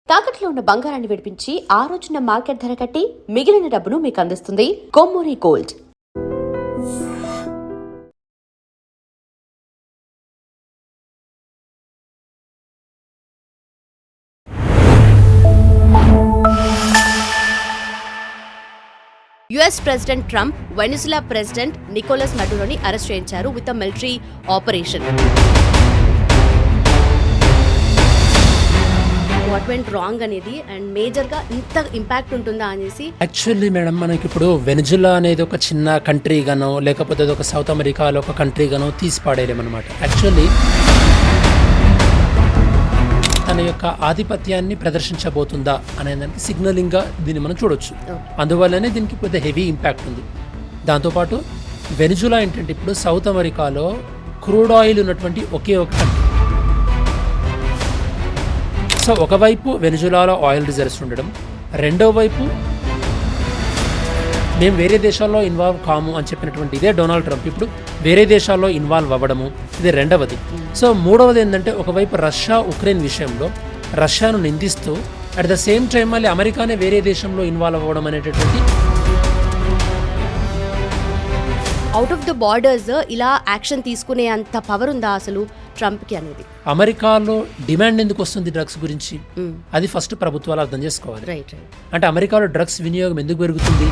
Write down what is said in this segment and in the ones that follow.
తాకట్లో ఉన్న బంగారాన్ని విడిపించి ఆ రోజున మార్కెట్ ధర కట్టి మిగిలిన డబ్బును మీకు అందిస్తుంది Kommuri gold. US president Trump Venezuela president Nicolas మడురోని అరెస్ట్ చేయించారు with a military operation. What went wrong అనేది అండ్ మేజర్ గా ఇంత ఇంపాక్ట్ ఉంటుందా అనేసి. యాక్చువల్లీ మేడం, మనకి ఇప్పుడు వెనిజులా అనేది ఒక చిన్న కంట్రీ గానో లేకపోతే ఒక సౌత్ అమెరికాలో ఒక కంట్రీ గానో తీసి పాడేయలేమన్నమాట. యాక్చువల్లీ తన యొక్క ఆధిపత్యాన్ని ప్రదర్శించబోతుందా అనే దానికి సిగ్నలింగ్ గా దీన్ని మనం చూడొచ్చు. అందువల్లనే దీనికి పెద్ద హెవీ ఇంపాక్ట్ ఉంది. దాంతోపాటు వెనిజులా ఏంటంటే ఇప్పుడు సౌత్ అమెరికాలో క్రూడ్ ఆయిల్ ఉన్నటువంటి ఒకే ఒక కంట్రీ. సో ఒకవైపు వెనిజులాలో ఆయిల్ రిజర్వ్స్ ఉండడం, రెండో వైపు మేము వేరే దేశాల్లో ఇన్వాల్వ్ కాము అని చెప్పినటువంటి ఇదే డొనాల్డ్ ట్రంప్ ఇప్పుడు వేరే దేశాల్లో ఇన్వాల్వ్ అవ్వడము, ఇది రెండవది. సో మూడవది ఏంటంటే ఒకవైపు రష్యా ఉక్రెయిన్ విషయంలో రష్యాను నిందిస్తూ అట్ ద సేమ్ టైం మళ్ళీ అమెరికానే వేరే దేశంలో ఇన్వాల్వ్ అవ్వడం అనేటటువంటి అవుట్ ఆఫ్ ద బార్డర్స్ ఇలా యాక్షన్ తీసుకునే అంత పవర్ ఉందా అసలు ట్రంప్కి అనేది. అమెరికాలో డిమాండ్ ఎందుకు వస్తుంది డ్రగ్స్ గురించి, అది ఫస్ట్ ప్రభుత్వాలు అర్థం చేసుకోవాలి. అంటే అమెరికాలో డ్రగ్స్ వినియోగం ఎందుకు పెరుగుతుంది,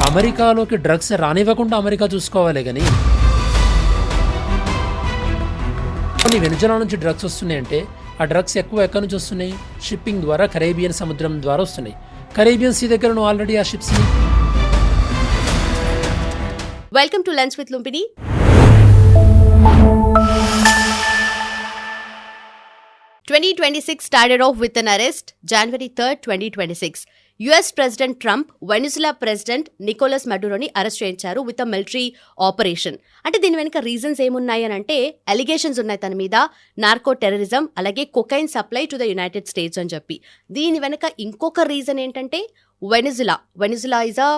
అమెరికాలోకి డ్రగ్స్ రానివ్వకుండా అమెరికా చూసుకోవాలి. కానీ వెనిజులా నుంచి డ్రగ్స్ వస్తున్నాయంటే ఆ డ్రగ్స్ ఎక్కడి నుంచి వస్తున్నాయి, షిప్పింగ్ ద్వారా కరేబియన్ సముద్రం ద్వారా వస్తున్నాయి. కరేబియన్ సీ దగ్గర ఆల్రెడీ ఆ ships. Welcome to lunch with లుంపిని. (2026) started off with an arrest. January 3rd, 2026. US president Trump Venezuela president Nicolas మడురోని అరెస్ట్ చేయించారు విత్ అ మిలిటరీ ఆపరేషన్. అంటే దీని వెనుక రీజన్స్ ఏమున్నాయి అని అంటే అలిగేషన్స్ ఉన్నాయి తన మీద నార్కో టెర్రరిజం అలాగే cocaine supply to the United states అని చెప్పి. దీని వెనుక ఇంకొక రీజన్ ఏంటంటే Venezuela is a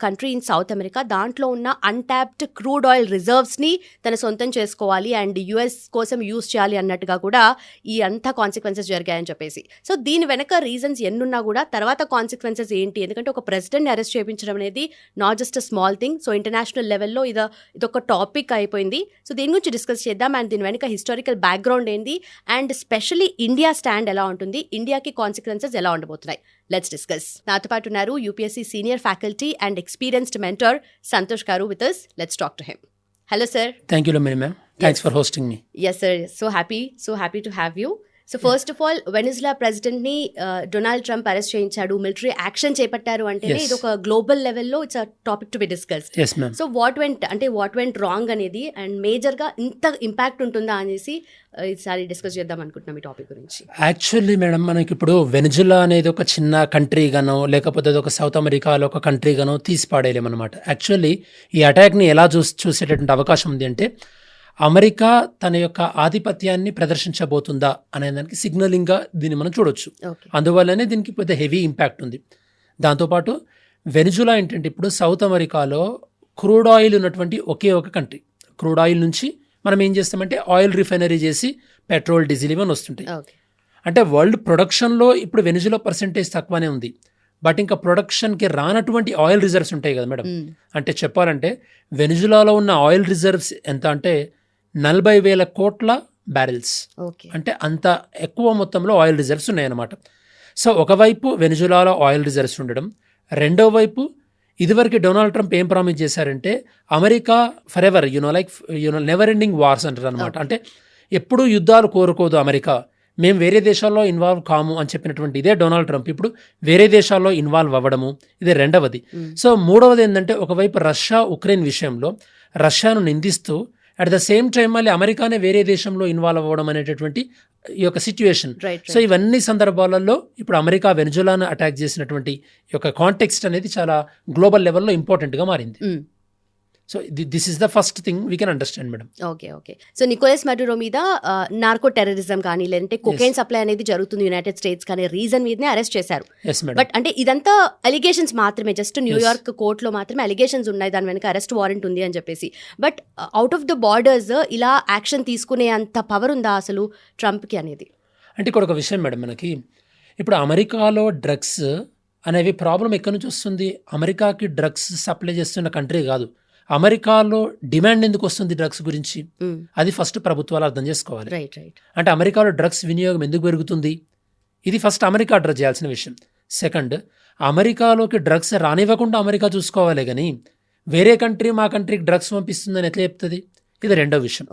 country in south America. దాంట్లో ఉన్న అన్టాప్డ్ క్రూడ్ ఆయిల్ రిజర్వ్స్ని తన సొంతం చేసుకోవాలి అండ్ యుఎస్ కోసం యూజ్ చేయాలి అన్నట్టుగా కూడా ఈ అంతా కాన్సిక్వెన్సెస్ జరిగాయని చెప్పేసి. సో దీని వెనక రీజన్స్ ఎన్నున్నా కూడా తర్వాత కాన్సిక్వెన్సెస్ ఏంటి, ఎందుకంటే ఒక ప్రెసిడెంట్ని అరెస్ట్ చేయించడం అనేది not just a small thing. So international లెవెల్లో ఇదొక టాపిక్ అయిపోయింది. సో దీని గురించి డిస్కస్ చేద్దాం అండ్ దీని వెనక హిస్టారికల్ బ్యాక్గ్రౌండ్ ఏంది అండ్ స్పెషల్లీ ఇండియా స్టాండ్ ఎలా ఉంటుంది, ఇండియాకి కాన్సిక్వెన్సెస్ ఎలా ఉండబోతున్నాయి. Let's discuss. నాతో పాటు ఉన్నారు UPSC senior faculty and experienced mentor Santosh గారు with us. Let's talk to him. Hello sir. Thank you ma'am. Thanks for hosting me. Yes sir, so happy to have you. So first of all Venezuela ప్రెసిడెంట్ని Donald Trump arrest చేయించాడు, military action చేపట్టారు అంటే ఇది ఒక global లెవెల్లో it's a topic to be discussed. So what went wrong అనేది and మేజర్గా ఇంత ఇంపాక్ట్ ఉంటుందా అనేసి ఈసారి డిస్కస్ చేద్దాం అనుకుంటున్నాం ఈ టాపిక్ గురించి. యాక్చువల్లీ మేడం, మనకి ఇప్పుడు వెనిజులా అనేది ఒక చిన్న కంట్రీ గానో లేకపోతే ఒక సౌత్ అమెరికాలో ఒక కంట్రీ గానో తీసి పాడేయలేమన్నమాట. యాక్చువల్లీ ఈ అటాక్ని ఎలా చూసేటటువంటి అవకాశం ఉంది అంటే అమెరికా తన యొక్క ఆధిపత్యాన్ని ప్రదర్శించబోతుందా అనే దానికి సిగ్నలింగ్గా దీన్ని మనం చూడొచ్చు. అందువల్లనే దీనికి పెద్ద హెవీ ఇంపాక్ట్ ఉంది. దాంతోపాటు వెనిజులా ఏంటంటే ఇప్పుడు సౌత్ అమెరికాలో క్రూడ్ ఆయిల్ ఉన్నటువంటి ఒకే ఒక కంట్రీ. క్రూడ్ ఆయిల్ నుంచి మనం ఏం చేస్తామంటే ఆయిల్ రిఫైనరీ చేసి పెట్రోల్, డీజిల్ ఇవన్నీ వస్తుంటాయి. అంటే వరల్డ్ ప్రొడక్షన్లో ఇప్పుడు వెనిజులా పర్సెంటేజ్ తక్కువనే ఉంది. బట్ ఇంకా ప్రొడక్షన్కి రానటువంటి ఆయిల్ రిజర్వ్స్ ఉంటాయి కదా మేడం. అంటే చెప్పాలంటే వెనిజులాలో ఉన్న ఆయిల్ రిజర్వ్స్ ఎంత అంటే 40,000 కోట్ల బ్యారెల్స్. అంటే అంత ఎక్కువ మొత్తంలో ఆయిల్ రిజర్వ్స్ ఉన్నాయన్నమాట. సో ఒకవైపు వెనిజులాలో ఆయిల్ రిజర్వ్స్ ఉండడం, రెండో వైపు ఇదివరకు డొనాల్డ్ ట్రంప్ ఏం ప్రామిస్ చేశారంటే America for ever never ending wars అంటారు అనమాట. అంటే ఎప్పుడూ యుద్ధాలు కోరుకోదు అమెరికా, మేము వేరే దేశాల్లో ఇన్వాల్వ్ కాము అని చెప్పినటువంటి ఇదే డొనాల్డ్ ట్రంప్ ఇప్పుడు వేరే దేశాల్లో ఇన్వాల్వ్ అవ్వడము, ఇది రెండవది. సో మూడవది ఏంటంటే ఒకవైపు రష్యా ఉక్రెయిన్ విషయంలో రష్యాను నిందిస్తూ అట్ ద సేమ్ టైం మళ్ళీ అమెరికానే వేరే దేశంలో ఇన్వాల్వ్ అవ్వడం అనేటటువంటి ఈ యొక్క సిచ్యువేషన్. సో ఇవన్నీ సందర్భాలలో ఇప్పుడు అమెరికా వెనిజులాను అటాక్ చేసినటువంటి ఈ యొక్క కాంటెక్స్ట్ అనేది చాలా గ్లోబల్ లెవెల్లో ఇంపార్టెంట్గా మారింది. So this is the first thing we can understand madam. Okay. So Nicolas Maduro మీద నార్కో టెర్రరిజం కానీ లేదంటే కొకైన్ సప్లై అనేది జరుగుతుంది యునైటెడ్ స్టేట్స్ కానీ రీజన్ మీదనే అరెస్ట్ చేశారు. బట్ అంటే ఇదంతా అలిగేషన్స్ మాత్రమే, జస్ట్ న్యూయార్క్ కోర్టులో మాత్రమే అలిగేషన్స్ ఉన్నాయి, దాని వెనక అరెస్ట్ వారెంట్ ఉంది అని చెప్పేసి. But out of the borders ఇలా యాక్షన్ తీసుకునే అంత పవర్ ఉందా అసలు ట్రంప్కి అనేది. అంటే ఇక్కడ ఒక విషయం మేడం, మనకి ఇప్పుడు అమెరికాలో డ్రగ్స్ అనేవి ప్రాబ్లం ఎక్కడి నుంచి వస్తుంది? అమెరికాకి డ్రగ్స్ సప్లై చేస్తున్న కంట్రీ కాదు. అమెరికాలో డిమాండ్ ఎందుకు వస్తుంది డ్రగ్స్ గురించి? అది ఫస్ట్ ప్రభుత్వాలు అర్థం చేసుకోవాలి. అంటే అమెరికాలో డ్రగ్స్ వినియోగం ఎందుకు పెరుగుతుంది? ఇది ఫస్ట్ అమెరికా అడ్రస్ చేయాల్సిన విషయం. సెకండ్, అమెరికాలోకి డ్రగ్స్ రానివ్వకుండా అమెరికా చూసుకోవాలి, కానీ వేరే కంట్రీ మా కంట్రీకి డ్రగ్స్ పంపిస్తుందని ఎట్లా చెప్తుంది? ఇది రెండో విషయం.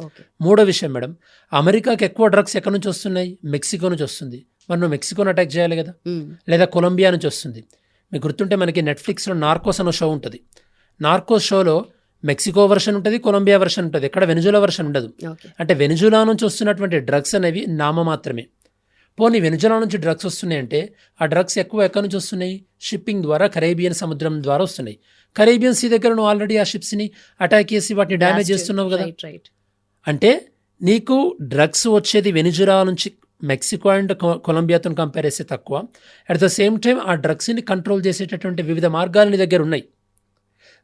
మూడో విషయం మేడం, అమెరికాకి ఎక్కువ డ్రగ్స్ ఎక్కడి నుంచి వస్తున్నాయి? మెక్సికో నుంచి వస్తుంది. మరి నువ్వు మెక్సికోని అటాక్ చేయాలి కదా, లేదా కొలంబియా నుంచి వస్తుంది. మీకు గుర్తుంటే మనకి నెట్ఫ్లిక్స్లో నార్కోస్ అనే షో ఉంటుంది. నార్కోస్ షోలో మెక్సికో వర్షన్ ఉంటుంది, కొలంబియా వర్షన్ ఉంటుంది, ఎక్కడ వెనిజులా వర్షన్ ఉండదు. అంటే వెనిజులా నుంచి వస్తున్నటువంటి డ్రగ్స్ అనేవి నామమాత్రమే. పోనీ వెనిజులా నుంచి డ్రగ్స్ వస్తున్నాయంటే ఆ డ్రగ్స్ ఎక్కువ ఎక్కడి నుంచి వస్తున్నాయి? షిప్పింగ్ ద్వారా కరేబియన్ సముద్రం ద్వారా వస్తున్నాయి. కరేబియన్ సీ దగ్గర నువ్వు ఆల్రెడీ ఆ షిప్స్ని అటాక్ చేసి వాటిని డ్యామేజ్ చేస్తున్నావు కదా. అంటే నీకు డ్రగ్స్ వచ్చేది వెనిజులా నుంచి మెక్సికో అండ్ కొలంబియాతో కంపేర్ చేస్తే తక్కువ. అట్ ద సేమ్ టైం ఆ డ్రగ్స్ని కంట్రోల్ చేసేటటువంటి వివిధ మార్గాలు నీ దగ్గర ఉన్నాయి.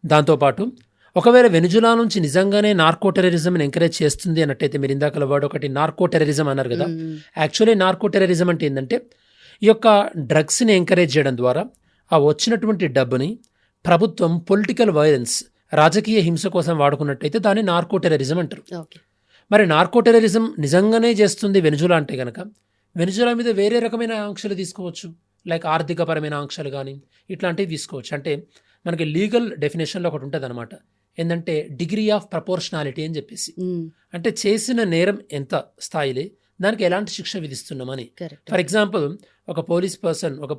దాంతోపాటు ఒకవేళ వెనిజులా నుంచి నిజంగానే నార్కో టెర్రరిజంని ఎంకరేజ్ చేస్తుంది అన్నట్టయితే, మీరు ఇందాకల వాడు ఒకటి నార్కో టెర్రరిజం అన్నారు కదా. యాక్చువల్లీ నార్కో టెర్రరిజం అంటే ఏంటంటే ఈ యొక్క డ్రగ్స్ని ఎంకరేజ్ చేయడం ద్వారా ఆ వచ్చినటువంటి డబ్బుని ప్రభుత్వం పొలిటికల్ వైలెన్స్, రాజకీయ హింస కోసం వాడుకున్నట్టయితే దాన్ని నార్కో టెర్రరిజం అంటారు. మరి నార్కో టెర్రరిజం నిజంగానే చేస్తుంది వెనిజులా అంటే కనుక వెనిజులా మీద వేరే రకమైన ఆంక్షలు తీసుకోవచ్చు, లైక్ ఆర్థికపరమైన ఆంక్షలు కానీ ఇట్లాంటివి తీసుకోవచ్చు. అంటే మనకి లీగల్ డెఫినేషన్లో ఒకటి ఉంటుంది అనమాట, ఏంటంటే డిగ్రీ ఆఫ్ ప్రపోర్షనాలిటీ అని చెప్పేసి. అంటే చేసిన నేరం ఎంత స్థాయిలే దానికి ఎలాంటి శిక్ష విధిస్తున్నామని. ఫర్ ఎగ్జాంపుల్, ఒక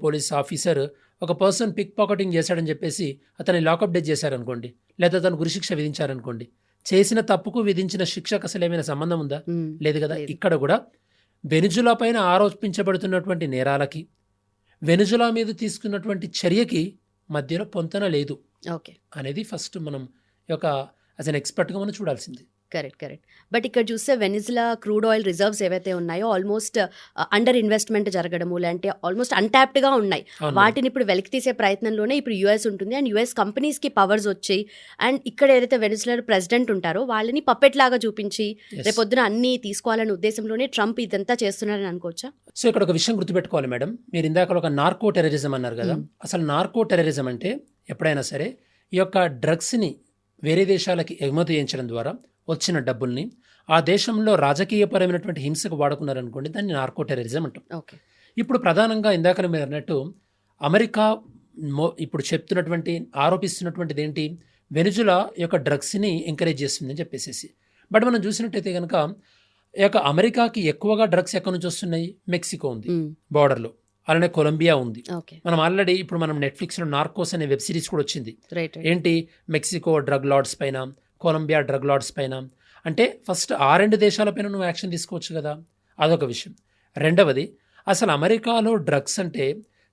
పోలీస్ ఆఫీసర్ ఒక పర్సన్ పిక్ పాకెటింగ్ చేశాడని చెప్పేసి అతన్ని లాకప్ డెత్ చేశారనుకోండి, లేదా అతను గురిశిక్ష విధించారనుకోండి, చేసిన తప్పుకు విధించిన శిక్షకు అసలు ఏమైనా సంబంధం ఉందా? లేదు కదా. ఇక్కడ కూడా వెనిజులా పైన ఆరోపించబడుతున్నటువంటి నేరాలకి వెనిజులా మీద తీసుకున్నటువంటి చర్యకి మధ్యలో పొంతన లేదు అనేది ఫస్ట్ మనం ఒక యాజ్ అన్ ఎక్స్పర్ట్గా మనం చూడాల్సింది. కరెక్ట్. బట్ ఇక్కడ చూస్తే వెనిజులా క్రూడ్ ఆయిల్ రిజర్వ్స్ ఏవైతే ఉన్నాయో ఆల్మోస్ట్ అండర్ ఇన్వెస్ట్మెంట్ జరగడము, లేదంటే ఆల్మోస్ట్ అన్టాప్డ్గా ఉన్నాయి. వాటిని ఇప్పుడు వెలికి తీసే ప్రయత్నంలోనే ఇప్పుడు యుఎస్ ఉంటుంది. అండ్ యుఎస్ కంపెనీస్కి పవర్స్ వచ్చాయి. అండ్ ఇక్కడ ఏదైతే వెనిజులా ప్రెసిడెంట్ ఉంటారో వాళ్ళని పప్పెట్ లాగా చూపించి రేపొద్దున అన్ని తీసుకోవాలనే ఉద్దేశంలోనే ట్రంప్ ఇదంతా చేస్తున్నారని అనుకోవచ్చా? సో ఇక్కడ ఒక విషయం గుర్తుపెట్టుకోవాలి మేడం, మీరు ఇందాక ఒక నార్కో టెర్రరిజం అన్నారు కదా. అసలు నార్కో టెర్రరిజం అంటే ఎప్పుడైనా సరే ఈ యొక్క డ్రగ్స్ని వేరే దేశాలకి ఎగుమతి చేయించడం ద్వారా వచ్చిన డబ్బుల్ని ఆ దేశంలో రాజకీయపరమైనటువంటి హింసకు వాడుకున్నారనుకోండి, దాన్ని నార్కో టెర్రరిజం అంటాం. ఇప్పుడు ప్రధానంగా ఇందాక మీరు అన్నట్టు అమెరికా ఇప్పుడు ఆరోపిస్తున్నటువంటిది ఏంటి? వెనిజులా యొక్క డ్రగ్స్ని ఎంకరేజ్ చేస్తుందని చెప్పేసి. బట్ మనం చూసినట్టయితే కనుక ఈ యొక్క అమెరికాకి ఎక్కువగా డ్రగ్స్ ఎక్కడి నుంచి వస్తున్నాయి? మెక్సికో ఉంది బార్డర్లో, అలానే కొలంబియా ఉంది. మనం ఆల్రెడీ ఇప్పుడు మనం నెట్ఫ్లిక్స్లో నార్కోస్ అనే వెబ్ సిరీస్ కూడా వచ్చింది. ఏంటి? మెక్సికో డ్రగ్ లార్డ్స్ పైన, కొలంబియా డ్రగ్ లార్డ్స్ పైన. అంటే ఫస్ట్ ఆ రెండు దేశాలపైన నువ్వు యాక్షన్ తీసుకోవచ్చు కదా, అదొక విషయం. రెండవది, అసలు అమెరికాలో డ్రగ్స్ అంటే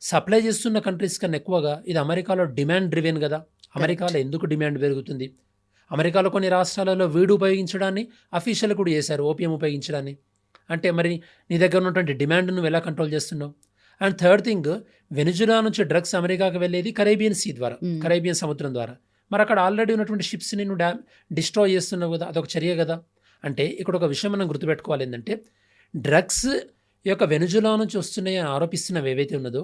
సప్లై చేస్తున్న కంట్రీస్ కన్నా ఎక్కువగా ఇది అమెరికాలో డిమాండ్ డ్రివెన్ కదా. అమెరికాలో ఎందుకు డిమాండ్ పెరుగుతుంది? అమెరికాలో కొన్ని రాష్ట్రాలలో వీడు ఉపయోగించడాన్ని అఫీషియల్ కూడా చేశారు, ఓపియం ఉపయోగించడాన్ని. అంటే మరి నీ దగ్గర ఉన్నటువంటి డిమాండ్ నువ్వు ఎలా కంట్రోల్ చేస్తున్నావు? అండ్ థర్డ్ థింగ్, వెనిజులా నుంచి డ్రగ్స్ అమెరికాకి వెళ్ళేది కరేబియన్ సీ ద్వారా, కరేబియన్ సముద్రం ద్వారా. మరి అక్కడ ఆల్రెడీ ఉన్నటువంటి షిప్స్ని నువ్వు డిస్ట్రాయ్ చేస్తున్నావు కదా, అదొక చర్య కదా. అంటే ఇక్కడ ఒక విషయం మనం గుర్తుపెట్టుకోవాలి, ఏంటంటే డ్రగ్స్ యొక్క వెనిజులా నుంచి వస్తున్నాయి అని ఆరోపిస్తున్నవి ఏవైతే ఉన్నదో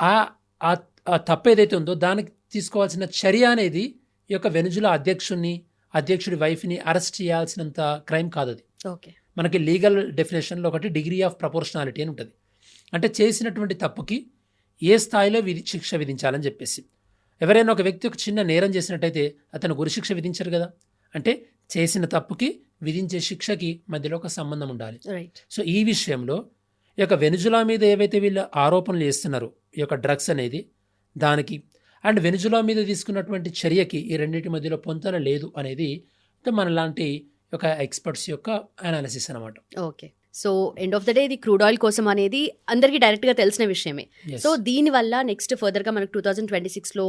ఆ తప్పు ఏదైతే ఉందో దానికి తీసుకోవాల్సిన చర్య అనేది ఈ యొక్క వెనిజులా అధ్యక్షుడి వైఫ్ని అరెస్ట్ చేయాల్సినంత క్రైమ్ కాదు అది. మనకి లీగల్ డెఫినేషన్లో ఒకటి డిగ్రీ ఆఫ్ ప్రపోర్షనాలిటీ అని ఉంటుంది. అంటే చేసినటువంటి తప్పుకి ఏ స్థాయిలో శిక్ష విధించాలని చెప్పేసి. ఎవరైనా ఒక వ్యక్తి ఒక చిన్న నేరం చేసినట్టయితే అతను గురిశిక్ష విధించరు కదా. అంటే చేసిన తప్పుకి విధించే శిక్షకి మధ్యలో ఒక సంబంధం ఉండాలి. సో ఈ విషయంలో ఈ యొక్క వెనిజులా మీద ఏవైతే వీళ్ళు ఆరోపణలు చేస్తున్నారో ఈ యొక్క డ్రగ్స్ అనేది దానికి అండ్ వెనిజులా మీద తీసుకున్నటువంటి చర్యకి ఈ రెండింటి మధ్యలో పొంతన లేదు అనేది మనలాంటి ఒక ఎక్స్పర్ట్స్ యొక్క అనాలిసిస్ అనమాట. Okay. So end of the day ఇది క్రూడ్ ఆయిల్ కోసం అనేది అందరికీ డైరెక్ట్గా తెలిసిన విషయమే. సో దీనివల్ల నెక్స్ట్ ఫర్దర్గా మనకు 2026లో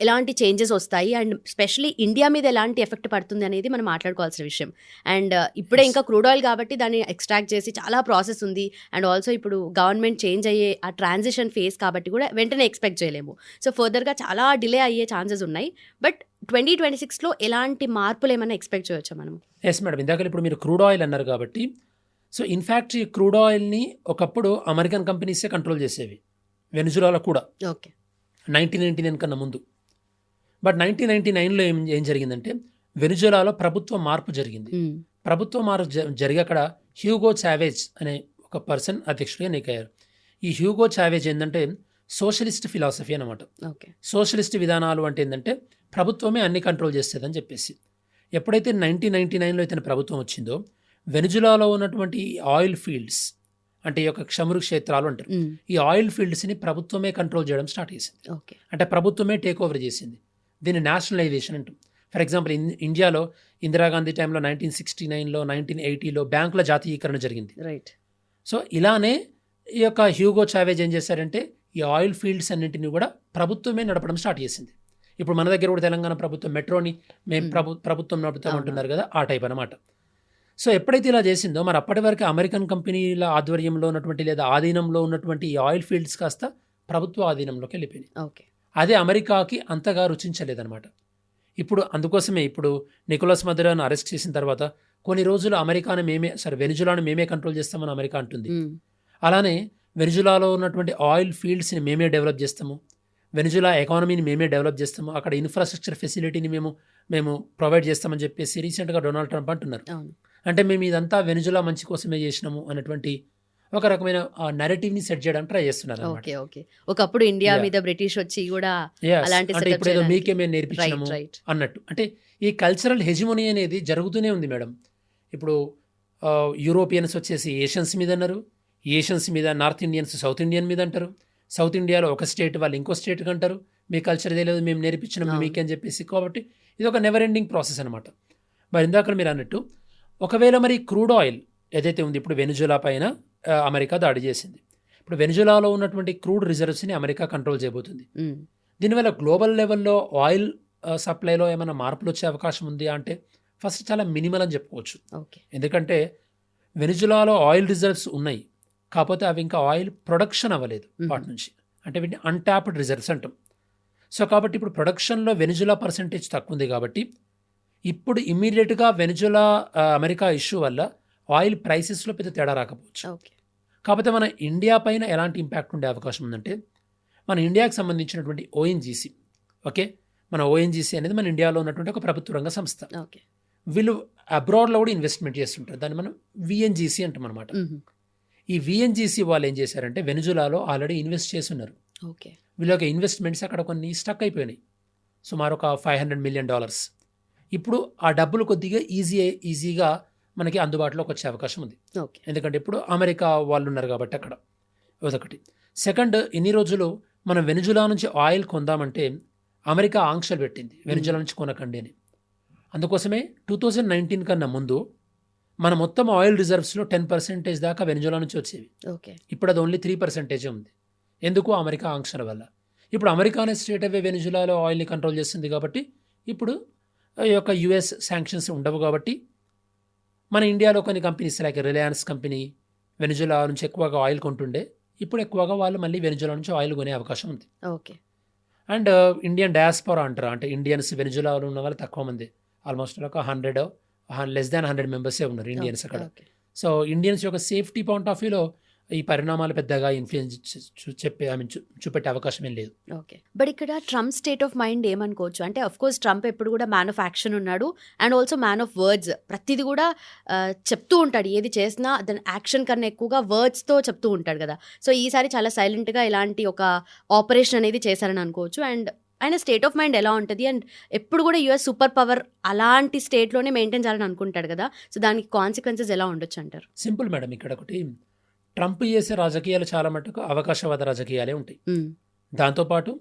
ఎలాంటి చేంజెస్ వస్తాయి అండ్ స్పెషలీ ఇండియా మీద ఎలాంటి ఎఫెక్ట్ పడుతుంది అనేది మనం మాట్లాడుకోవాల్సిన విషయం. అండ్ ఇప్పుడే ఇంకా క్రూడ్ ఆయిల్ కాబట్టి దాన్ని ఎక్స్ట్రాక్ట్ చేసి చాలా ప్రాసెస్ ఉంది. అండ్ ఆల్సో ఇప్పుడు గవర్నమెంట్ చేంజ్ అయ్యే ఆ ట్రాన్సిషన్ ఫేజ్ కాబట్టి కూడా వెంటనే ఎక్స్పెక్ట్ చేయలేము. సో ఫర్దర్గా చాలా డిలే అయ్యే ఛాన్సెస్ ఉన్నాయి. బట్ 2026లో ఎలాంటి మార్పులు ఏమైనా ఎక్స్పెక్ట్ చేయొచ్చా మనం? ఎస్ మేడం, ఇందాక ఇప్పుడు మీరు క్రూడ్ ఆయిల్ అన్నారు కాబట్టి సో ఇన్ఫ్యాక్ట్ ఈ క్రూడ్ ఆయిల్ని ఒకప్పుడు అమెరికన్ కంపెనీసే కంట్రోల్ చేసేవి, వెనిజులాలో కూడా ఓకే 1999 కన్నా ముందు. బట్ 1999లో ఏం జరిగిందంటే వెనిజులాలో ప్రభుత్వ మార్పు జరిగింది. ప్రభుత్వ మార్పు జరిగి అక్కడ హ్యూగో చావేజ్ అనే ఒక పర్సన్ అధ్యక్షుడిగా ఎన్నికయ్యారు. ఈ హ్యూగో చావేజ్ ఏంటంటే సోషలిస్ట్ ఫిలాసఫీ అనమాట. ఓకే సోషలిస్ట్ విధానాలు అంటే ఏంటంటే ప్రభుత్వమే అన్ని కంట్రోల్ చేస్తుందని చెప్పేసి. ఎప్పుడైతే 1999లో ఇతని ప్రభుత్వం వచ్చిందో వెనిజులాలో ఉన్నటువంటి ఆయిల్ ఫీల్డ్స్ అంటే ఈ యొక్క క్షమురు క్షేత్రాలు అంటారు, ఈ ఆయిల్ ఫీల్డ్స్ని ప్రభుత్వమే కంట్రోల్ చేయడం స్టార్ట్ చేసింది. ఓకే అంటే ప్రభుత్వమే టేక్ ఓవర్ చేసింది. దీన్ని నేషనలైజేషన్ అంటాం. ఫర్ ఎగ్జాంపుల్ ఇండియాలో ఇందిరాగాంధీ టైంలో 1969లో 1980లో బ్యాంకుల జాతీయీకరణ జరిగింది. రైట్. సో ఇలానే ఈ యొక్క హ్యూగో చావేజ్ ఏం చేశారంటే ఈ ఆయిల్ ఫీల్డ్స్ అన్నింటినీ కూడా ప్రభుత్వమే నడపడం స్టార్ట్ చేసింది. ఇప్పుడు మన దగ్గర కూడా తెలంగాణ ప్రభుత్వం మెట్రోని మేము ప్రభుత్వం నడుపుతామంటున్నారు కదా, ఆ టైప్ అనమాట. సో ఎప్పుడైతే ఇలా చేసిందో మరి అప్పటి వరకు అమెరికన్ కంపెనీల ఆధ్వర్యంలో ఉన్నటువంటి లేదా ఆధీనంలో ఉన్నటువంటి ఈ ఆయిల్ ఫీల్డ్స్ కాస్త ప్రభుత్వ ఆధీనంలోకి వెళ్ళిపోయినాయి. ఓకే అదే అమెరికాకి అంతగా రుచించలేదన్నమాట. ఇప్పుడు అందుకోసమే ఇప్పుడు నికోలస్ మదురోను అరెస్ట్ చేసిన తర్వాత కొన్ని రోజులు వెనిజులాను మేమే కంట్రోల్ చేస్తామని అమెరికా అంటుంది. అలానే వెనిజులాలో ఉన్నటువంటి ఆయిల్ ఫీల్డ్స్ని మేమే డెవలప్ చేస్తాము, వెనిజులా ఎకానమీని మేమే డెవలప్ చేస్తాము, అక్కడ ఇన్ఫ్రాస్ట్రక్చర్ ఫెసిలిటీని మేము ప్రొవైడ్ చేస్తామని చెప్పేసి రీసెంట్గా డొనాల్డ్ ట్రంప్ అంటున్నారు. అంటే మేము ఇదంతా వెనిజులా మంచి కోసమే చేసినాము అన్నటువంటి ఒక రకమైన నెరేటివ్ని సెట్ చేయడానికి ట్రై చేస్తున్నారు. Okay okay. ఒకప్పుడు ఇండియా మీద బ్రిటిష్ వచ్చి కూడా అలాంటి అంటే ఇప్పుడు ఏదో మీకే మేము నేర్పించినాము అన్నట్టు. అంటే ఈ కల్చరల్ హెజిమోనీ అనేది జరుగుతూనే ఉంది మేడం. ఇప్పుడు యూరోపియన్స్ వచ్చేసి ఏషియన్స్ మీద అన్నారు, ఏషియన్స్ మీద నార్త్ ఇండియన్స్ సౌత్ ఇండియన్ మీద అంటారు, సౌత్ ఇండియాలో ఒక స్టేట్ వాళ్ళు ఇంకో స్టేట్కి అంటారు మీ కల్చర్ తెలియదు మేము నేర్పించినాం మీకే అని చెప్పేసి. కాబట్టి ఇది ఒక నెవర్ ఎండింగ్ ప్రాసెస్ అనమాట. మరి ఇందాక మీరు అన్నట్టు ఒకవేళ మరి క్రూడ్ ఆయిల్ ఏదైతే ఉంది ఇప్పుడు వెనిజులా పైన అమెరికా దాడి చేసింది. ఇప్పుడు వెనిజులాలో ఉన్నటువంటి క్రూడ్ రిజర్వ్స్ని అమెరికా కంట్రోల్ చేయబోతుంది. దీనివల్ల గ్లోబల్ లెవెల్లో ఆయిల్ సప్లైలో ఏమైనా మార్పులు వచ్చే అవకాశం ఉంది అంటే ఫస్ట్ చాలా మినిమల్ అని చెప్పుకోవచ్చు. ఎందుకంటే వెనిజులాలో ఆయిల్ రిజర్వ్స్ ఉన్నాయి, కాకపోతే అవి ఇంకా ఆయిల్ ప్రొడక్షన్ అవ్వలేదు వాటి నుంచి. అంటే వీటిని అన్టాప్డ్ రిజర్వ్స్ అంటాం. సో కాబట్టి ఇప్పుడు ప్రొడక్షన్లో వెనిజులా పర్సంటేజ్ తక్కువ ఉంది కాబట్టి ఇప్పుడు ఇమ్మీడియట్గా వెనిజులా అమెరికా ఇష్యూ వల్ల ఆయిల్ ప్రైసెస్లో పెద్ద తేడా రాకపోవచ్చు. కాకపోతే మన ఇండియా పైన ఎలాంటి ఇంపాక్ట్ ఉండే అవకాశం ఉందంటే మన ఇండియాకి సంబంధించినటువంటి ఓఎన్జీసీ, ఓకే, మన ఓఎన్జీసీ అనేది మన ఇండియాలో ఉన్నటువంటి ఒక ప్రభుత్వ రంగ సంస్థ. వీళ్ళు అబ్రాడ్లో కూడా ఇన్వెస్ట్మెంట్ చేస్తుంటారు, దాన్ని మనం విఎన్జీసీ అంటాం అనమాట. ఈ విఎన్జీసీ వాళ్ళు ఏం చేశారంటే వెనిజులాలో ఆల్రెడీ ఇన్వెస్ట్ చేస్తున్నారు. వీళ్ళ యొక్క ఇన్వెస్ట్మెంట్స్ అక్కడ కొన్ని స్టక్ అయిపోయినాయి, సుమారు ఒక $500 million. ఇప్పుడు ఆ డబ్బులు కొద్దిగా ఈజీగా మనకి అందుబాటులోకి వచ్చే అవకాశం ఉంది. ఎందుకంటే ఇప్పుడు అమెరికా వాళ్ళు ఉన్నారు కాబట్టి అక్కడ. అదొకటి. సెకండ్, ఇన్ని రోజులు మనం వెనిజులా నుంచి ఆయిల్ కొందామంటే అమెరికా ఆంక్షలు పెట్టింది వెనిజులా నుంచి కొనకండి అని. అందుకోసమే 2019 కన్నా ముందు మన మొత్తం ఆయిల్ రిజర్వ్స్లో 10% దాకా వెనిజులా నుంచి వచ్చేవి. ఇప్పుడు అది ఓన్లీ 3% ఉంది. ఎందుకు? అమెరికా ఆంక్షల వల్ల. ఇప్పుడు అమెరికానే స్ట్రేట్ అవే వెనిజులాలో ఆయిల్ని కంట్రోల్ చేస్తుంది కాబట్టి ఇప్పుడు ఈ యొక్క యుఎస్ శాంక్షన్స్ ఉండవు కాబట్టి మన ఇండియాలో కొన్ని companies like Reliance company Venezuela నుంచి ఎక్కువగా ఆయిల్ కొంటుండే, ఇప్పుడు ఎక్కువగా వాళ్ళు మళ్ళీ వెనిజులా నుంచి ఆయిల్ కొనే అవకాశం ఉంది. అండ్ ఇండియన్ డయాస్పోరా అంటారు, అంటే ఇండియన్స్ వెనిజులాలో ఉన్న వాళ్ళు తక్కువ మంది, ఆల్మోస్ట్ ఒక 100 మెంబర్సే ఉన్నారు ఇండియన్స్ అక్కడ. సో ఇండియన్స్ యొక్క సేఫ్టీ పాయింట్ ఆఫ్ వ్యూలో ఈ పరిణామాలు పెద్దగా ఇన్ఫ్లుయెన్స్ చూపెట్టే అవకాశం ఏం లేదు. బట్ ఇక్కడ ట్రంప్ స్టేట్ ఆఫ్ మైండ్ ఏమనుకోవచ్చు అంటే, అఫ్ కోర్స్ ట్రంప్ ఎప్పుడు కూడా మ్యాన్ ఆఫ్ యాక్షన్ ఉన్నాడు and also man of words. ప్రతిదీ కూడా చెప్తూ ఉంటాడు, ఏది చేసినా దాని యాక్షన్ కన్నా ఎక్కువగా వర్డ్స్తో చెప్తూ ఉంటాడు కదా. సో ఈసారి చాలా సైలెంట్గా ఇలాంటి ఒక ఆపరేషన్ అనేది చేశారని అనుకోవచ్చు. అండ్ ఆయన స్టేట్ ఆఫ్ మైండ్ ఎలా ఉంటుంది, అండ్ ఎప్పుడు కూడా యుఎస్ సూపర్ పవర్ అలాంటి స్టేట్లోనే మెయింటైన్ చేయాలని అనుకుంటాడు కదా. సో దానికి కాన్సిక్వెన్సెస్ ఎలా ఉండొచ్చు అంటారు? సింపుల్ మేడం, ఇక్కడ ఒకటి ట్రంప్ చేసే రాజకీయాలు చాలా మటుకు అవకాశవాద రాజకీయాలే ఉంటాయి. దాంతోపాటు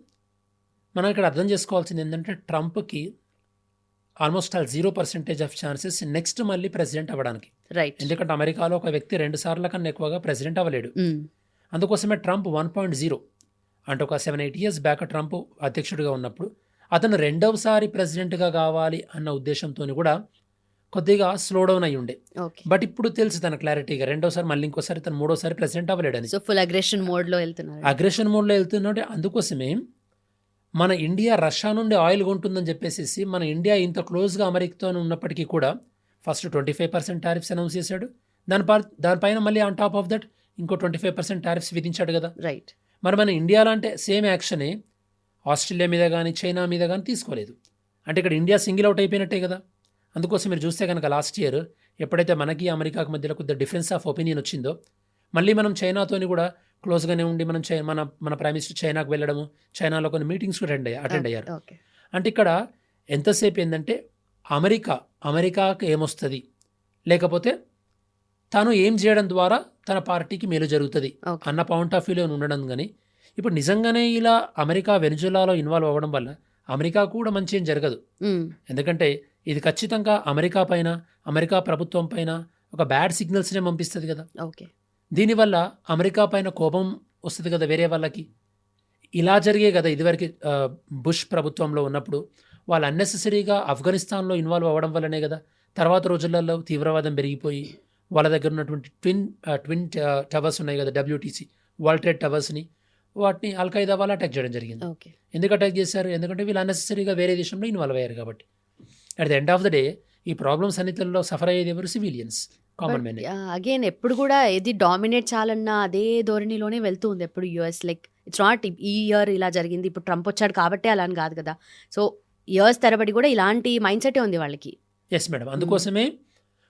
మనం ఇక్కడ అర్థం చేసుకోవాల్సింది ఏంటంటే ట్రంప్కి ఆల్మోస్ట్ 0% ఆఫ్ ఛాన్సెస్ నెక్స్ట్ మళ్ళీ ప్రెసిడెంట్ అవ్వడానికి. ఎందుకంటే అమెరికాలో ఒక వ్యక్తి 2 సార్ల కన్నా ఎక్కువగా ప్రెసిడెంట్ అవ్వలేడు. అందుకోసమే ట్రంప్ 1.0 అంటే ఒక 7-8 years బ్యాక్ ట్రంప్ అధ్యక్షుడిగా ఉన్నప్పుడు అతను 2వసారి ప్రెసిడెంట్గా కావాలి అన్న ఉద్దేశంతో కూడా కొద్దిగా స్లో డౌన్ అయ్యి ఉండే. బట్ ఇప్పుడు తెలుసు తన క్లారిటీగా 2వసారి మళ్ళీ ఇంకోసారి తను 3వసారి ప్రెసిడెంట్ అవ్వలేడని. సో ఫుల్ అగ్రెషన్ మోడ్లో వెళ్తున్నాడు. అందుకోసమే మన ఇండియా రష్యా నుండి ఆయిల్ కొంటుందని చెప్పేసి మన ఇండియా ఇంత క్లోజ్గా అమెరికాతో ఉన్నప్పటికీ కూడా ఫస్ట్ 25% టారిఫ్స్ అనౌన్స్ చేశాడు, దానిపైన మళ్ళీ ఆన్ టాప్ ఆఫ్ దట్ ఇంకో 25% టారిఫ్స్ విధించాడు కదా. రైట్. మరి మన ఇండియాలో అంటే సేమ్ యాక్షనే ఆస్ట్రేలియా మీద కానీ చైనా మీద కానీ తీసుకోలేదు. అంటే ఇక్కడ ఇండియా సింగిల్ అవుట్ అయిపోయినట్టే కదా. అందుకోసం మీరు చూస్తే కనుక లాస్ట్ ఇయర్ ఎప్పుడైతే మనకి అమెరికాకి మధ్యలో కొద్దిగా డిఫరెన్స్ ఆఫ్ ఒపీనియన్ వచ్చిందో, మళ్ళీ మనం చైనాతోని కూడా క్లోజ్గానే ఉండి మనం మన ప్రైమ్ మినిస్టర్ చైనాకు వెళ్ళడము, చైనాలో కొన్ని మీటింగ్స్ కూడా అటెండ్ అయ్యారు. అంటే ఇక్కడ ఎంతసేపు ఏంటంటే అమెరికాకి ఏమొస్తుంది, లేకపోతే తాను ఏం చేయడం ద్వారా తన పార్టీకి మేలు జరుగుతుంది అన్న పాయింట్ ఆఫ్ వ్యూలో ఉండడం. కానీ ఇప్పుడు నిజంగానే ఇలా అమెరికా వెనిజులాలో ఇన్వాల్వ్ అవ్వడం వల్ల అమెరికా కూడా మంచి ఏం జరగదు. ఎందుకంటే ఇది ఖచ్చితంగా అమెరికా ప్రభుత్వం పైన ఒక బ్యాడ్ సిగ్నల్స్నే పంపిస్తుంది కదా. దీనివల్ల అమెరికా పైన కోపం వస్తుంది కదా వేరే వాళ్ళకి. ఇలా జరిగే కదా ఇదివరకు బుష్ ప్రభుత్వంలో ఉన్నప్పుడు వాళ్ళు అన్నెసెసరీగా ఆఫ్ఘనిస్తాన్లో ఇన్వాల్వ్ అవ్వడం వల్లనే కదా తర్వాత రోజులలో తీవ్రవాదం పెరిగిపోయి వాళ్ళ దగ్గర ఉన్నటువంటి ట్విన్ టవర్స్ ఉన్నాయి కదా, WTC వరల్డ్ ట్రేడ్ టవర్స్ని, వాటిని అల్ఖైదా వాళ్ళు అటాక్ చేయడం జరిగింది. ఎందుకు అటాక్ చేశారు? ఎందుకంటే వీళ్ళు అన్నెసెసరీగా వేరే దేశంలో ఇన్వాల్వ్ అయ్యారు కాబట్టి. At the end of the day ఈ ప్రాబ్లమ్స్ అన్నిటిలో సఫర్ అయ్యేది ఎవరు? Civilians, common men. అగైన్ ఎప్పుడు కూడా ఏది డామినేట్ చాలన్న అదే ధోరణిలోనే వెళ్తూ ఉంది ఎప్పుడు యుఎస్. లైక్ ఇట్స్ నాట్ ఈ ఇయర్ ఇలా జరిగింది, ఇప్పుడు ట్రంప్ వచ్చాడు కాబట్టి అలా అని కాదు కదా. సో ఇయర్స్ తరబడి కూడా ఇలాంటి మైండ్ సెటే ఉంది వాళ్ళకి. ఎస్ మేడం, అందుకోసమే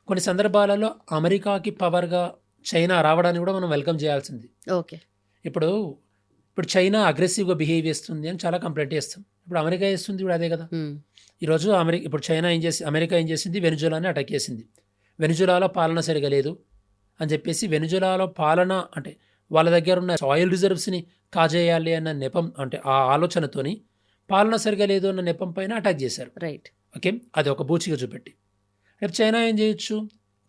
కొన్ని సందర్భాలలో అమెరికాకి పవర్గా చైనా రావడాన్ని కూడా మనం వెల్కమ్ చేయాల్సింది. ఓకే. ఇప్పుడు చైనా అగ్రెసివ్గా బిహేవ్ చేస్తుంది అని చాలా కంప్లైంట్ చేస్తాం. ఇప్పుడు అమెరికా చేస్తుంది కూడా అదే కదా. ఈరోజు ఇప్పుడు అమెరికా ఏం చేసింది? వెనిజులాని అటాక్ చేసింది. వెనిజులాలో పాలన సరిగా లేదు అని చెప్పేసి వెనిజులాలో పాలన అంటే వాళ్ళ దగ్గర ఉన్న ఆయిల్ రిజర్వ్స్ని కాజేయాలి అన్న నెపం, అంటే ఆ ఆలోచనతోని పాలన సరిగా లేదు అన్న నెపం పైన అటాక్ చేశారు. రైట్. ఓకే, అది ఒక బూచిగా చూపెట్టి. రేపు చైనా ఏం చేయొచ్చు?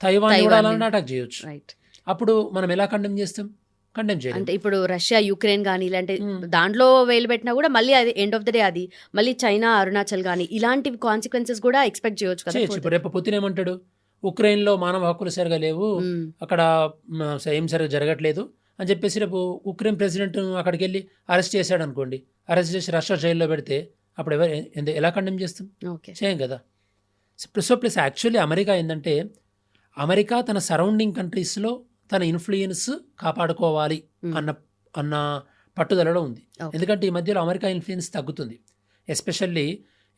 తైవాన్ కూడా అలానే అటాక్ చేయొచ్చు. రైట్. అప్పుడు మనం ఎలా కండెమ్ చేస్తాం? కండెమ్ చేయాలి. అంటే ఇప్పుడు రష్యా యుక్రెయిన్ కానీ ఇలాంటి దాంట్లో వేలు పెట్టినా కూడా మళ్ళీ అది ఎండ్ ఆఫ్ ద డే అది మళ్ళీ చైనా అరుణాచల్ కానీ ఇలాంటి కాన్సిక్వెన్సెస్ కూడా ఎక్స్పెక్ట్ చేయొచ్చు కదా. ఇప్పుడు రేపు పుతిన్ ఏమంటాడు? ఉక్రెయిన్లో మానవ హక్కులు సరిగా లేవు, అక్కడ ఏం సరిగా జరగట్లేదు అని చెప్పేసి రేపు ఉక్రెయిన్ ప్రెసిడెంట్ అక్కడికి వెళ్ళి అరెస్ట్ చేశాడు అనుకోండి, అరెస్ట్ చేసి రష్యా జైల్లో పెడితే అప్పుడు ఎలా కండెమ్ చేస్తాం? చేయం కదా. సో ప్లస్ యాక్చువల్లీ అమెరికా ఏంటంటే అమెరికా తన సరౌండింగ్ కంట్రీస్లో తన ఇన్ఫ్లుయెన్స్ కాపాడుకోవాలి అన్న పట్టుదలలో ఉంది. ఎందుకంటే ఈ మధ్యలో అమెరికా ఇన్ఫ్లుయెన్స్ తగ్గుతుంది. ఎస్పెషల్లీ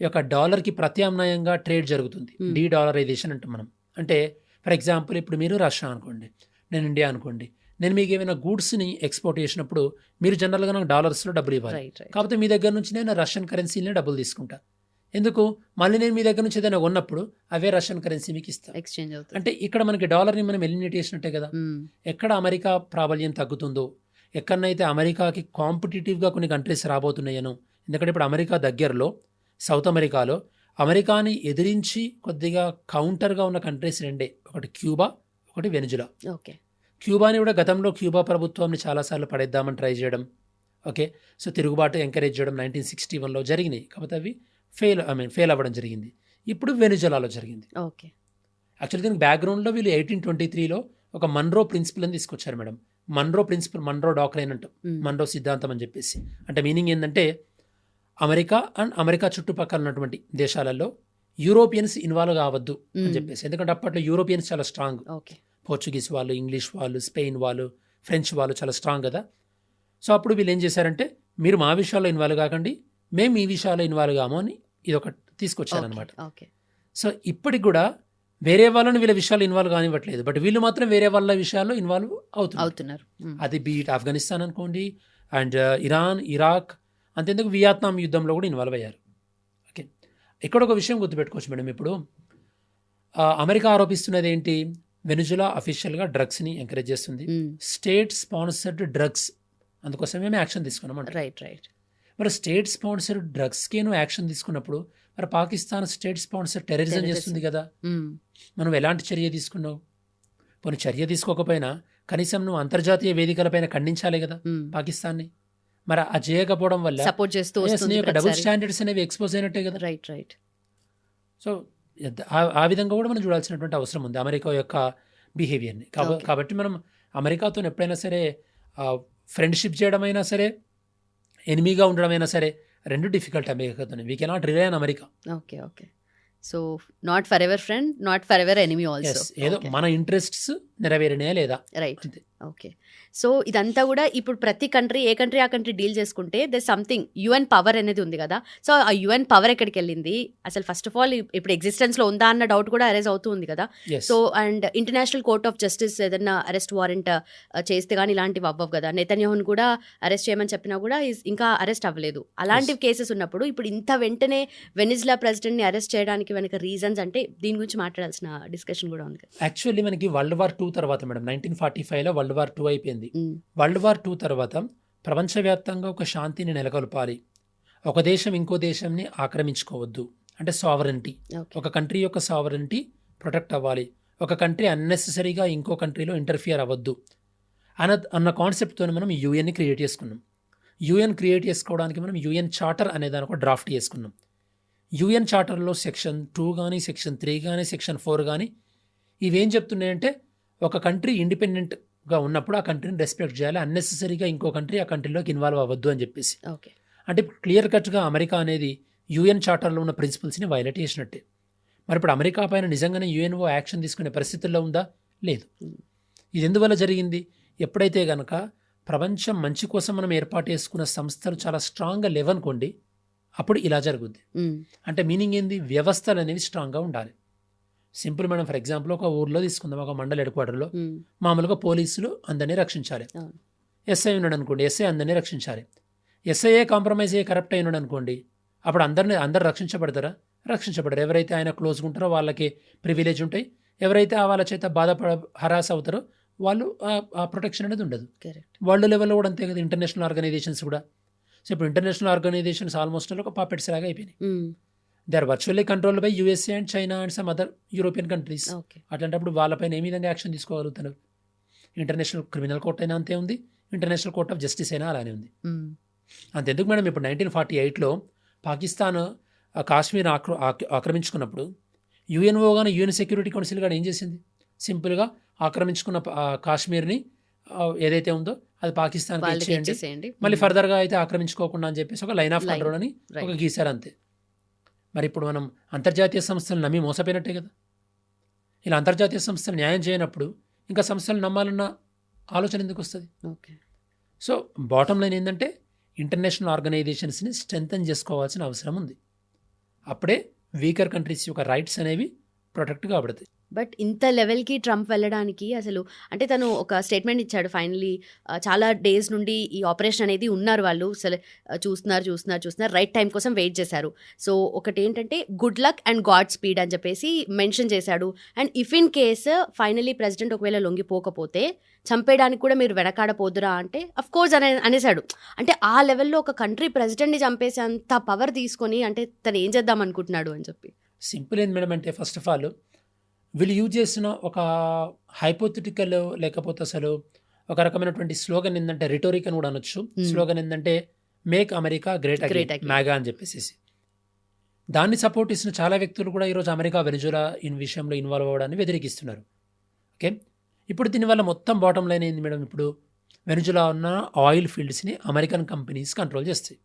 ఈ యొక్క డాలర్కి ప్రత్యామ్నాయంగా ట్రేడ్ జరుగుతుంది, డీడాలరైజేషన్ అంటాం మనం. అంటే ఫర్ ఎగ్జాంపుల్ ఇప్పుడు మీరు రష్యా అనుకోండి, నేను ఇండియా అనుకోండి, నేను మీకు ఏమైనా గూడ్స్ని ఎక్స్పోర్ట్ చేసినప్పుడు మీరు జనరల్గా నాకు డాలర్స్లో డబ్బులు ఇవ్వాలి. కాకపోతే మీ దగ్గర నుంచి నేను రష్యన్ కరెన్సీనే డబ్బులు తీసుకుంటా. ఎందుకు? మళ్ళీ నేను మీ దగ్గర నుంచి ఏదైనా ఉన్నప్పుడు అవే రష్యన్ కరెన్సీ మీకు ఇస్తాను, ఎక్స్చేంజ్ అవుతుంది. అంటే ఇక్కడ మనకి డాలర్ని మనం ఎలిమినేట్ చేసినట్టే కదా. ఎక్కడ అమెరికా ప్రాబల్యం తగ్గుతుందో, ఎక్కడనైతే అమెరికాకి కాంపిటేటివ్గా కొన్ని కంట్రీస్ రాబోతున్నాయనో, ఎందుకంటే ఇప్పుడు అమెరికా దగ్గరలో సౌత్ అమెరికాలో అమెరికాని ఎదిరించి కొద్దిగా కౌంటర్గా ఉన్న కంట్రీస్ రెండే, ఒకటి క్యూబా, ఒకటి వెనిజులా. ఓకే. క్యూబాని కూడా గతంలో క్యూబా ప్రభుత్వాన్ని చాలాసార్లు పడేద్దామని ట్రై చేయడం, ఓకే, సో తిరుగుబాటు ఎంకరేజ్ చేయడం 1961లో జరిగినాయి. కాకపోతే అవి ఫెయిల్ అవ్వడం జరిగింది. ఇప్పుడు వెనిజులాలో జరిగింది. ఓకే. యాక్చువల్లీ దీనికి బ్యాక్గ్రౌండ్లో వీళ్ళు 1823లో ఒక మన్రో ప్రిన్సిపల్ అని తీసుకొచ్చారు madam. Monroe principle, Monroe doctrine అంటాం, మన్రో సిద్ధాంతం అని చెప్పేసి. అంటే మీనింగ్ ఏంటంటే అమెరికా చుట్టుపక్కల ఉన్నటువంటి దేశాలలో యూరోపియన్స్ ఇన్వాల్వ్ కావద్దు అని చెప్పేసి. ఎందుకంటే అప్పట్లో యూరోపియన్స్ చాలా స్ట్రాంగ్, పోర్చుగీస్ వాళ్ళు, ఇంగ్లీష్ వాళ్ళు, స్పెయిన్ వాళ్ళు, ఫ్రెంచ్ వాళ్ళు చాలా స్ట్రాంగ్ కదా. సో అప్పుడు వీళ్ళు ఏం చేశారంటే మీరు మా విషయాల్లో ఇన్వాల్వ్ కాకండి, మేము ఈ విషయాల్లో ఇన్వాల్వ్ కాము అని ఇది ఒకటి తీసుకొచ్చారనమాట. సో ఇప్పటికి కూడా వేరే వాళ్ళని వీళ్ళ విషయాలు ఇన్వాల్వ్ కానివ్వట్లేదు, బట్ వీళ్ళు మాత్రం వేరే వాళ్ళ విషయాల్లో ఇన్వాల్వ్ అవుతున్నారు. అది బీట్ ఆఫ్ఘనిస్తాన్ అనుకోండి, అండ్ ఇరాన్, ఇరాక్, అంతేందుకు వియత్నాం యుద్ధంలో కూడా ఇన్వాల్వ్ అయ్యారు. ఓకే, ఇక్కడ ఒక విషయం గుర్తుపెట్టుకోవచ్చు మేడం. ఇప్పుడు అమెరికా ఆరోపిస్తున్నది ఏంటి? వెనిజులా అఫీషియల్గా డ్రగ్స్ని ఎంకరేజ్ చేస్తుంది, స్టేట్ స్పాన్సర్డ్ డ్రగ్స్, అందుకోసం మేము యాక్షన్ తీసుకున్నాం అంటే. రైట్. మరి స్టేట్ స్పాన్సర్డ్ డ్రగ్స్కే నువ్వు యాక్షన్ తీసుకున్నప్పుడు మరి పాకిస్తాన్ స్టేట్ స్పాన్సర్ టెర్రరిజం చేస్తుంది కదా. మనం ఎలాంటి చర్య తీసుకున్నావు? పోనీ చర్య తీసుకోకపోయినా కనీసం నువ్వు అంతర్జాతీయ వేదికలపైన ఖండించాలి కదా పాకిస్తాన్ని. మరి ఆ చేయకపోవడం వల్ల సపోర్ట్ చేస్తూ డబుల్ స్టాండర్డ్స్ అనేవి ఎక్స్పోజ్ అయినట్టే కదా. రైట్. సో ఆ విధంగా కూడా మనం చూడాల్సినటువంటి అవసరం ఉంది అమెరికా యొక్క బిహేవియర్ని. కాబట్టి మనం అమెరికాతో ఎప్పుడైనా సరే ఫ్రెండ్షిప్ చేయడమైనా సరే, ఎనిమీగా ఉండడమైనా సరే, రెండు డిఫికల్ట్ అమెరికాతో. We cannot rely on America. Okay. So not for ever friend, not for ever enemy also. ఏదో మన ఇంట్రెస్ట్స్ నెరవేరినాయా లేదా రైట్. అంతే. ఓకే. సో ఇదంతా కూడా ఇప్పుడు ప్రతి కంట్రీ ఏ కంట్రీ ఆ కంట్రీ డీల్ చేసుకుంటే దే సంథింగ్ యుఎన్ పవర్ అనేది ఉంది కదా. సో ఆ యుఎన్ పవర్ ఎక్కడికి వెళ్ళింది అసలు, ఫస్ట్ ఆఫ్ ఆల్ ఇప్పుడు ఎగ్జిస్టెన్స్లో ఉందా అన్న డౌట్ కూడా అరైజ్ అవుతూ ఉంది కదా. Yes. So and international court of justice ఏదైనా అరెస్ట్ వారెంట్ చేస్తే కానీ ఇలాంటివి అవ్వవు కదా. నెతన్యాహుని కూడా అరెస్ట్ చేయమని చెప్పినా కూడా ఇంకా అరెస్ట్ అవ్వలేదు. అలాంటి కేసెస్ ఉన్నప్పుడు ఇప్పుడు ఇంత వెంటనే వెనిజులా ప్రెసిడెంట్ని అరెస్ట్ చేయడానికి వెనక రీజన్స్ అంటే దీని గురించి మాట్లాడాల్సిన డిస్కషన్ కూడా ఉంది కదా. యాక్చువల్లీ మనకి వరల్డ్ వార్ 2 తర్వాత మేడం 1945లో వరల్డ్ వార్ 2 అయిపోయింది. Mm. వరల్డ్ వార్ 2 తర్వాత ప్రపంచవ్యాప్తంగా ఒక శాంతిని నెలకొల్పాలి, ఒక దేశం ఇంకో దేశంని ఆక్రమించుకోవద్దు, అంటే సావరెంటీ, Okay. ఒక కంట్రీ యొక్క సావరెంటీ ప్రొటెక్ట్ అవ్వాలి, ఒక కంట్రీ అన్నెసెసరీగా ఇంకో కంట్రీలో ఇంటర్ఫియర్ అవ్వద్దు అన్న కాన్సెప్ట్తో మనం యూఎన్ని క్రియేట్ చేసుకున్నాం. యూఎన్ క్రియేట్ చేసుకోవడానికి మనం యూఎన్ చార్టర్ అనే దాని ఒక డ్రాఫ్ట్ చేసుకున్నాం. యూఎన్ చార్టర్లో సెక్షన్ 2 కానీ సెక్షన్ 3 కానీ సెక్షన్ 4 కానీ ఇవేం చెప్తున్నాయంటే ఒక కంట్రీ ఇండిపెండెంట్గా ఉన్నప్పుడు ఆ కంట్రీని రెస్పెక్ట్ చేయాలి, అన్నెసెసరీగా ఇంకో కంట్రీ ఆ కంట్రీలోకి ఇన్వాల్వ్ అవ్వద్దు అని చెప్పేసి. ఓకే. అంటే క్లియర్ కట్గా అమెరికా అనేది యూఎన్ చార్టర్లో ఉన్న ప్రిన్సిపల్స్ని వైలేట్ చేసినట్టే. మరి ఇప్పుడు అమెరికా పైన నిజంగానే యూఎన్ఓ యాక్షన్ తీసుకునే పరిస్థితుల్లో ఉందా? లేదు. ఇది ఎందువల్ల జరిగింది? ఎప్పుడైతే కనుక ప్రపంచం మంచి కోసం మనం ఏర్పాటు చేసుకున్న సంస్థలు చాలా స్ట్రాంగ్గా లేవనుకోండి, అప్పుడు ఇలా జరుగుద్ది. అంటే మీనింగ్ ఏంది? వ్యవస్థలు అనేవి స్ట్రాంగ్గా ఉండాలి. సింపుల్ మేడం, ఫర్ ఎగ్జాంపుల్ ఒక ఊర్లో తీసుకుందాం, ఒక మండల హెడ్ క్వార్టర్లో మామూలుగా పోలీసులు అందరినీ రక్షించాలి. ఎస్ఐ ఉన్నాడు అనుకోండి, ఎస్ఐ అందరినీ రక్షించాలి. ఎస్ఐఏ కాంప్రమైజ్ అయ్యే కరప్ట్ అయినాడు అనుకోండి, అప్పుడు అందరు రక్షించబడతారా? రక్షించబడరు. ఎవరైతే ఆయన క్లోజ్గా ఉంటారో వాళ్ళకి ప్రివిలేజ్ ఉంటాయి, ఎవరైతే వాళ్ళ చేత హరాస్ అవుతారో వాళ్ళు ఆ ప్రొటెక్షన్ అనేది ఉండదు. వరల్డ్ లెవెల్లో కూడా అంతే కదా, ఇంటర్నేషనల్ ఆర్గనైజేషన్స్ కూడా. సో ఇప్పుడు ఇంటర్నేషనల్ ఆర్గనైజేషన్స్ ఆల్మోస్ట్ ఒక పాపెట్స్ లాగా అయిపోయినాయి. They are virtually controlled by USA and China and some other European countries. అట్లాంటప్పుడు వాళ్ళపైన ఏ విధంగా యాక్షన్ తీసుకోగలుగుతున్నారు? ఇంటర్నేషనల్ క్రిమినల్ కోర్ట్ అయినా అంతే ఉంది, ఇంటర్నేషనల్ కోర్ట్ ఆఫ్ జస్టిస్ అయినా అలానే ఉంది. అంతెందుకు మేడం, ఇప్పుడు 1948లో పాకిస్తాన్ కాశ్మీర్ ఆక్రమించుకున్నప్పుడు యుఎన్ఓ కానీ యూఎన్ సెక్యూరిటీ కౌన్సిల్ కానీ ఏం చేసింది? సింపుల్గా ఆక్రమించుకున్న కాశ్మీర్ని ఏదైతే ఉందో అది పాకిస్తాన్కి ఇచ్చేయండి, మళ్ళీ ఫర్దర్గా అయితే ఆక్రమించుకోకుండా అని చెప్పేసి ఒక లైన్ ఆఫ్ కంట్రోల్ అని ఒక గీశారు అంతే. మరి ఇప్పుడు మనం అంతర్జాతీయ సంస్థలు నమ్మి మోసపోయినట్టే కదా. ఇలా అంతర్జాతీయ సంస్థలు న్యాయం చేయనప్పుడు ఇంకా సంస్థలు నమ్మాలన్న ఆలోచన ఎందుకు వస్తుంది? సో బాటమ్ లైన్ ఏంటంటే ఇంటర్నేషనల్ ఆర్గనైజేషన్స్ని స్ట్రెంథన్ చేసుకోవాల్సిన అవసరం ఉంది. అప్పుడే వీకర్ కంట్రీస్ యొక్క రైట్స్ అనేవి ప్రొటెక్ట్ కాబడతాయి. బట్ ఇంత లెవెల్కి ట్రంప్ వెళ్ళడానికి అసలు అంటే తను ఒక స్టేట్మెంట్ ఇచ్చాడు ఫైనలీ, చాలా డేస్ నుండి ఈ ఆపరేషన్ అనేది ఉన్నారు వాళ్ళు, చూస్తున్నారు రైట్ టైం కోసం వెయిట్ చేశారు. సో ఒకటి ఏంటంటే good luck and God speed అని చెప్పేసి మెన్షన్ చేశాడు. And if in case finally president ఒకవేళ లొంగిపోకపోతే చంపేయడానికి కూడా మీరు వెనకాడపోదురా అంటే అఫ్ కోర్స్ అనేసాడు. అంటే ఆ లెవెల్లో ఒక కంట్రీ ప్రెసిడెంట్ని చంపేసి అంత పవర్ తీసుకొని అంటే తను ఏం చేద్దాం అనుకుంటున్నాడు అని చెప్పి. సింపుల్ ఏంది మేడం అంటే, ఫస్ట్ ఆఫ్ ఆల్ వీళ్ళు యూజ్ చేసిన ఒక హైపోథెటికల్ లేకపోతే అసలు ఒక రకమైనటువంటి స్లోగన్ ఏంటంటే, రిటోరిక్ అని కూడా అనొచ్చు. స్లోగన్ ఏంటంటే make America great again, Megha అని చెప్పేసి. దాన్ని సపోర్ట్ ఇస్తున్న చాలా వ్యక్తులు కూడా ఈరోజు అమెరికా వెనిజులా విషయంలో ఇన్వాల్వ్ అవ్వడాన్ని వ్యతిరేకిస్తున్నారు. ఓకే, ఇప్పుడు దీనివల్ల మొత్తం బాటమ్ లైన్ ఏంది మేడం? ఇప్పుడు వెనిజులా ఉన్న ఆయిల్ ఫీల్డ్స్ని అమెరికన్ కంపెనీస్ కంట్రోల్ చేస్తాయి.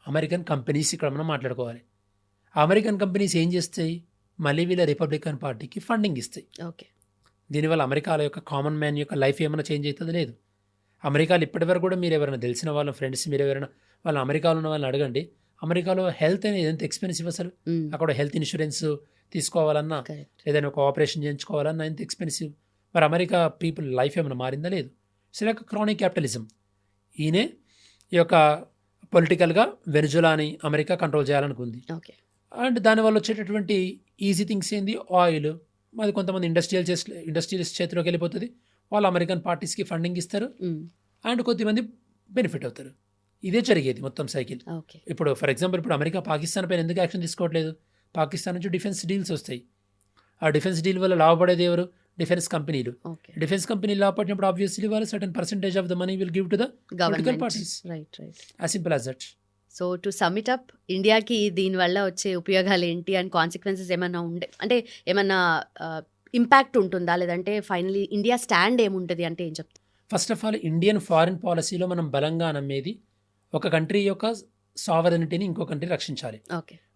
అమెరికన్ కంపెనీస్ ఇక్కడ మనం మాట్లాడుకోవాలి. అమెరికన్ కంపెనీస్ ఏం చేస్తాయి? మళ్ళీ వీళ్ళ రిపబ్లికన్ పార్టీకి ఫండింగ్ ఇస్తాయి. ఓకే, దీనివల్ల అమెరికాలో యొక్క కామన్ మ్యాన్ యొక్క లైఫ్ ఏమైనా చేంజ్ అవుతుంది? లేదు. అమెరికాలో ఇప్పటివరకు కూడా మీరు ఎవరైనా తెలిసిన వాళ్ళ ఫ్రెండ్స్, మీరు ఎవరైనా వాళ్ళ అమెరికాలో ఉన్న వాళ్ళని అడగండి, అమెరికాలో హెల్త్ అనేది ఎంత ఎక్స్పెన్సివ్ అసలు. అక్కడ హెల్త్ ఇన్సూరెన్స్ తీసుకోవాలన్నా, ఏదైనా ఒక ఆపరేషన్ చేయించుకోవాలన్నా ఎంత ఎక్స్పెన్సివ్. మరి అమెరికా పీపుల్ లైఫ్ ఏమైనా మారిందా? లేదు. So like chronic capitalism. ఈయనే ఈ యొక్క పొలిటికల్గా వెనిజులాని అమెరికా కంట్రోల్ చేయాలనుకుంది. అండ్ దానివల్ల వచ్చేటటువంటి ఈజీ థింగ్స్ ఏంది? ఆయిల్. అది కొంతమంది ఇండస్ట్రియలిస్ట్ చేతిలోకి వెళ్ళిపోతుంది, వాళ్ళు అమెరికన్ పార్టీస్కి ఫండింగ్ ఇస్తారు అండ్ కొద్దిమంది బెనిఫిట్ అవుతారు. ఇదే జరిగేది మొత్తం సైకిల్. ఇప్పుడు ఫర్ ఎగ్జాంపుల్ ఇప్పుడు అమెరికా పాకిస్తాన్ పైన ఎందుకు యాక్షన్ తీసుకోవట్లేదు? పాకిస్తాన్ నుంచి డిఫెన్స్ డీల్స్ వస్తాయి. ఆ డిఫెన్స్ డీల్ వల్ల లాభపడేది ఎవరు? డిఫెన్స్ కంపెనీలు. డిఫెన్స్ కంపెనీలు లాభపడినప్పుడు ఆబ్వియస్లీ వాళ్ళు certain percentage of the money will give to the political parties. As simple as that. So to some it up, ఇండియాకి దీనివల్ల వచ్చే ఉపయోగాలు ఏంటి అండ్ కాన్సిక్వెన్సెస్ ఏమన్నా అంటే ఏమన్నా ఇంపాక్ట్ ఉంటుందా, లేదంటే ఫైనలీ ఇండియా స్టాండ్ ఏముంటుంది అంటే ఏం చెప్తారు? First of all Indian foreign పాలసీలో మనం బలంగా నమ్మేది ఒక కంట్రీ యొక్క సావరెనిటీని ఇంకో కంట్రీ రక్షించాలి.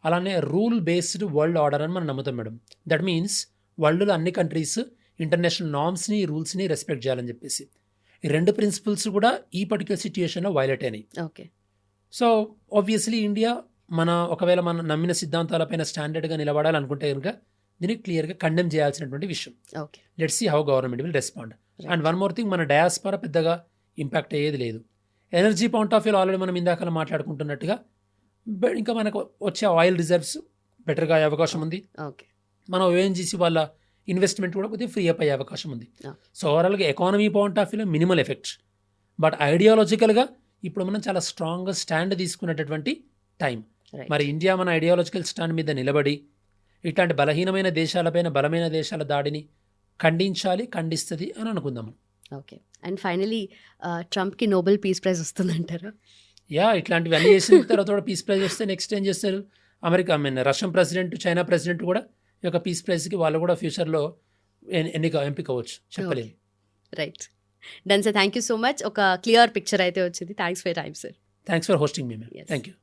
అలానే రూల్ బేస్డ్ వరల్డ్ ఆర్డర్ అని మనం నమ్ముతాం మేడం. దట్ మీన్స్ వరల్డ్లో అన్ని కంట్రీస్ ఇంటర్నేషనల్ నార్మ్స్ని రూల్స్ని రెస్పెక్ట్ చేయాలని చెప్పేసి. ఈ 2 ప్రిన్సిపల్స్ కూడా ఈ పర్టికులర్ సిచ్యుయేషన్లో వైలేట్ అయినాయి. ఓకే. సో ఆబ్వియస్లీ ఇండియా ఒకవేళ మనం నమ్మిన సిద్ధాంతాలపైన స్టాండర్డ్గా నిలబడాలనుకుంటే కనుక దీన్ని క్లియర్గా కండెమ్ చేయాల్సినటువంటి విషయం. Okay. Let's see how government will respond. And one more thing, మన డయాస్పారా పెద్దగా ఇంపాక్ట్ అయ్యేది లేదు. Energy point of view already మనం ఇందాక మాట్లాడుకుంటున్నట్టుగా ఇంకా మనకు వచ్చే ఆయిల్ రిజర్వ్స్ బెటర్గా అయ్యే అవకాశం ఉంది. ఓకే. మన ఓఎన్జీసీ వాళ్ళ ఇన్వెస్ట్మెంట్ కూడా కొద్దిగా ఫ్రీ అప్ అయ్యే అవకాశం ఉంది. సో ఓవరాల్గా ఎకానమీ పాయింట్ ఆఫ్ వ్యూలో మినిమల్ ఎఫెక్ట్స్, బట్ ఐడియాలజికల్గా ఇప్పుడు మనం చాలా స్ట్రాంగ్గా స్టాండ్ తీసుకునేటటువంటి టైం. మరి ఇండియా మన ఐడియాలజికల్ స్టాండ్ మీద నిలబడి ఇట్లాంటి బలహీనమైన దేశాలపైన బలమైన దేశాల దాడిని ఖండిస్తుంది అని అనుకుందాం. ఓకే. అండ్ ఫైనలీ ట్రంప్కి నోబెల్ పీస్ ప్రైజ్ వస్తుందంటారా? ఇట్లాంటివి అన్నీ చేసిన తర్వాత కూడా పీస్ ప్రైజ్ వస్తే నెక్స్ట్ ఏం చేస్తారు? రష్యన్ ప్రెసిడెంట్, చైనా ప్రెసిడెంట్ కూడా ఈ యొక్క పీస్ ప్రైజ్కి వాళ్ళు కూడా ఫ్యూచర్లో ఎంపిక అవ్వచ్చు, చెప్పలేము. Right, done sir. Thank you so much. ఒక క్లియర్ పిక్చర్ అయితే వచ్చింది. Thanks for time sir. Thanks for hosting me. Thank you.